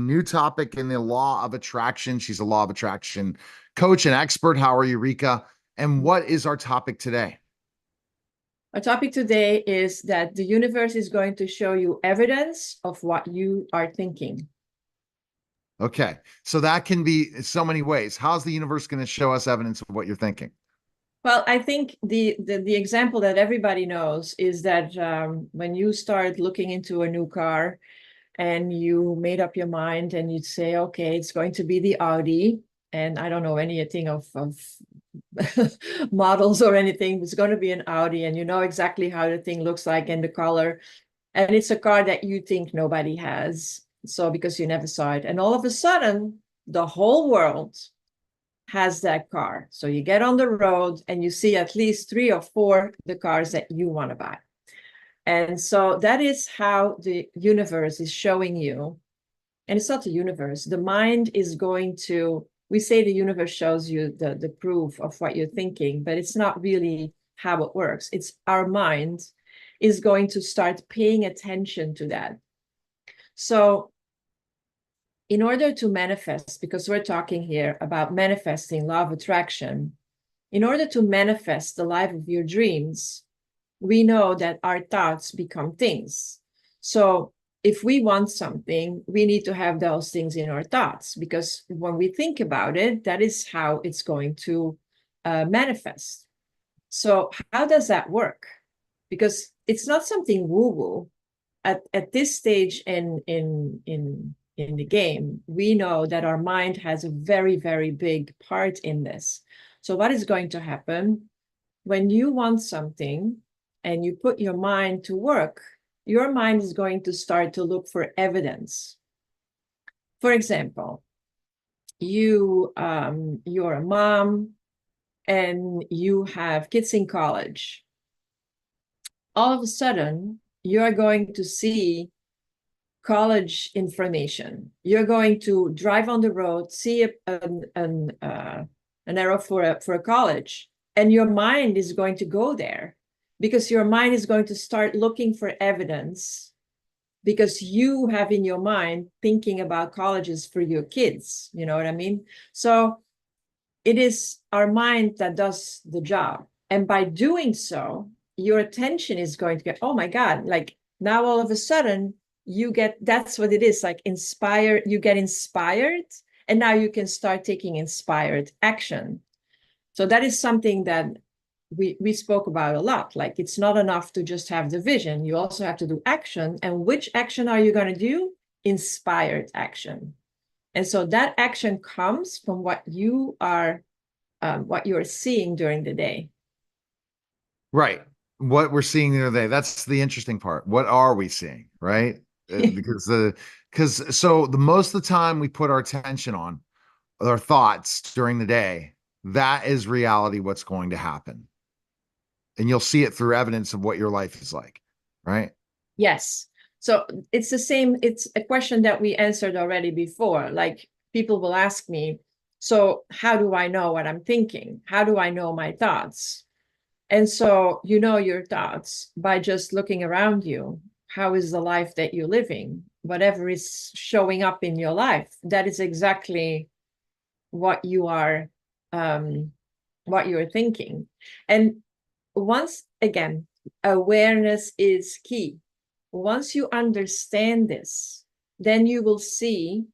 new topic in the law of attraction. She's a law of attraction coach and expert. How are you, Rika? And what is our topic today? Our topic today is that the universe is going to show you evidence of what you are thinking. Okay, so that can be so many ways. How's the universe going to show us evidence of what you're thinking? Well, I think the example that everybody knows is that when you start looking into a new car and you made up your mind and you'd say, okay, it's going to be the Audi. And I don't know anything of models or anything. It's going to be an Audi, and you know exactly how the thing looks like and the color. And it's a car that you think nobody has. So because you never saw it. And all of a sudden, the whole world has that car. So you get on the road and you see at least 3 or 4 the cars that you want to buy. And so that is how the universe is showing you. And it's not the universe. The mind is going to, we say the universe shows you the proof of what you're thinking, but it's not really how it works. It's our mind is going to start paying attention to that. So in order to manifest, because we're talking here about manifesting law of attraction, in order to manifest the life of your dreams, we know that our thoughts become things. So if we want something, we need to have those things in our thoughts, because when we think about it, that is how it's going to manifest. So how does that work? Because it's not something woo-woo. At this stage in the game, we know that our mind has a very, very big part in this. So what is going to happen when you want something and you put your mind to work? Your mind is going to start to look for evidence. For example, you're a mom and you have kids in college. All of a sudden, you're going to see college information. You're going to drive on the road, see an arrow for a college, and your mind is going to go there because your mind is going to start looking for evidence because you have in your mind thinking about colleges for your kids. You know what I mean? So it is our mind that does the job. And by doing so, your attention is going to get, oh my God, like now all of a sudden you get, that's what it is, like inspired, you get inspired, and now you can start taking inspired action. So that is something that we spoke about a lot. Like it's not enough to just have the vision, you also have to do action. And which action are you going to do? Inspired action. And so that action comes from what you are seeing during the day. Right. What we're seeing the other day. That's the interesting part. What are we seeing? Right. Because so the most of the time we put our attention on our thoughts during the day, that is reality, what's going to happen. And you'll see it through evidence of what your life is like. Right. Yes. So it's the same. It's a question that we answered already before. Like people will ask me, so how do I know what I'm thinking? How do I know my thoughts? And so you know your thoughts by just looking around you. How is the life that you're living? Whatever is showing up in your life, that is exactly what you are what you're thinking. And once again, awareness is key. Once you understand this, then you will see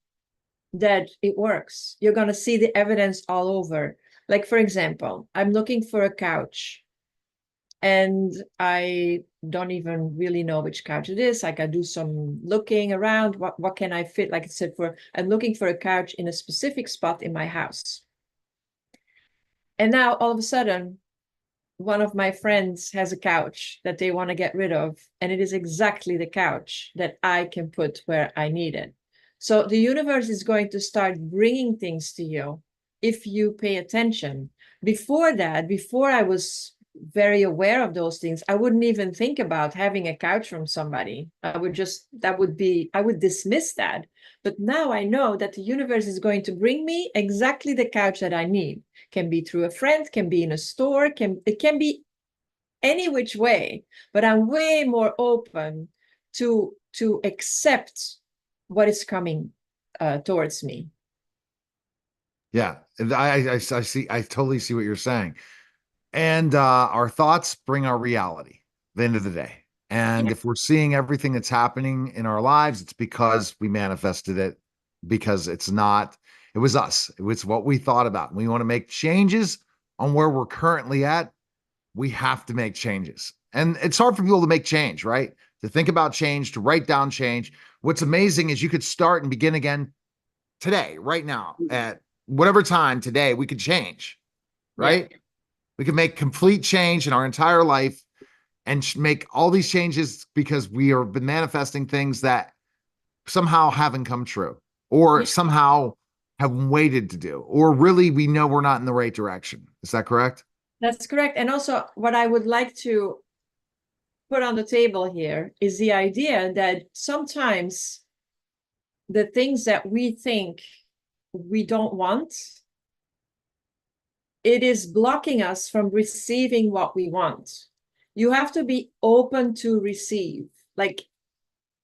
that it works. You're going to see the evidence all over. Like, for example, I'm looking for a couch and I don't even really know which couch it is. Like I do some looking around. What can I fit? Like I said, I'm looking for a couch in a specific spot in my house. And now all of a sudden, one of my friends has a couch that they want to get rid of, and it is exactly the couch that I can put where I need it. So the universe is going to start bringing things to you if you pay attention. Before that, before I was very aware of those things, I wouldn't even think about having a couch from somebody. I would dismiss that. But now I know that the universe is going to bring me exactly the couch that I need. Can be through a friend, can be in a store, it can be any which way, but I'm way more open to accept what is coming towards me. Yeah. And I see, I totally see what you're saying. And our thoughts bring our reality at the end of the day. And Yeah. if we're seeing everything that's happening in our lives, it's because we manifested it, because it was us. It was what we thought about. We want to make changes on where we're currently at. We have to make changes. And it's hard for people to make change, right? To think about change, to write down change. What's amazing is you could start and begin again today, right now, at whatever time today, we could change, Yeah. right? We can make complete change in our entire life and make all these changes because we have been manifesting things that somehow haven't come true or Yeah. somehow have waited to do, or really we know we're not in the right direction. Is that correct? That's correct. And also, what I would like to put on the table here is the idea that sometimes the things that we think we don't want, it is blocking us from receiving what we want. You have to be open to receive, like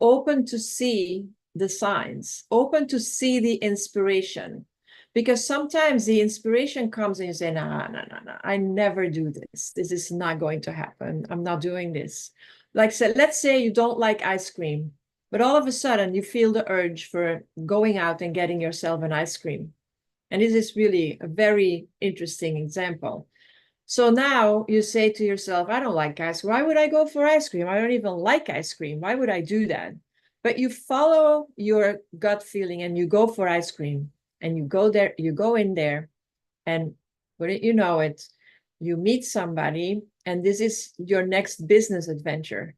open to see the signs, open to see the inspiration. Because sometimes the inspiration comes and you say, no, no, no, no, I never do this. This is not going to happen. I'm not doing this. Like, so let's say you don't like ice cream, but all of a sudden you feel the urge for going out and getting yourself an ice cream. And this is really a very interesting example. So now you say to yourself, I don't like ice cream. Why would I go for ice cream? I don't even like ice cream. Why would I do that? But you follow your gut feeling and you go for ice cream and you go there, you go in there, and wouldn't you know it, you meet somebody, and this is your next business adventure.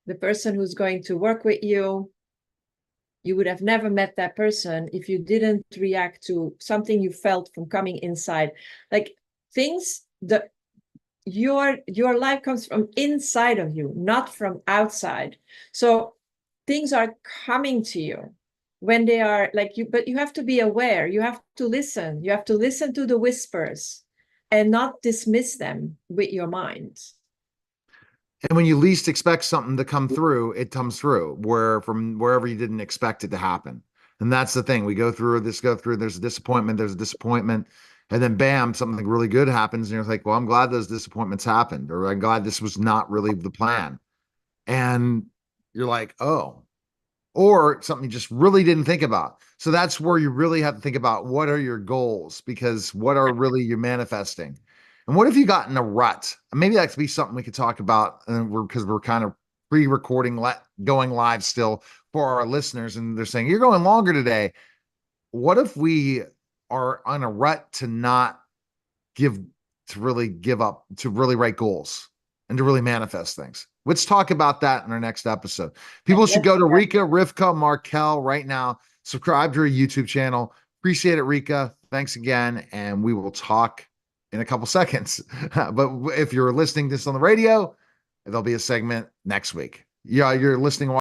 The person who's going to work with you, you would have never met that person if you didn't react to something you felt from coming inside. Like things that your life comes from inside of you, not from outside. So things are coming to you when they are like you, but you have to be aware. You have to listen. You have to listen to the whispers and not dismiss them with your mind. And when you least expect something to come through, it comes through where from wherever you didn't expect it to happen. And that's the thing. We go through, there's a disappointment, and then bam, something really good happens. And you're like, well, I'm glad those disappointments happened, or I'm glad this was not really the plan. And you're like, oh, or something you just really didn't think about. So that's where you really have to think about what are your goals, because what are really you manifesting? And what if you got in a rut? Maybe that could be something we could talk about, and because we're kind of pre-recording, going live still for our listeners, and they're saying you're going longer today. What if we are on a rut to not give to really give up, to really write goals and to really manifest things? Let's talk about that in our next episode. People should go to Rika Rivka Markel right now. Subscribe to her YouTube channel. Appreciate it, Rika. Thanks again. And we will talk in a couple seconds. But if you're listening to this on the radio, there'll be a segment next week. Yeah, you're listening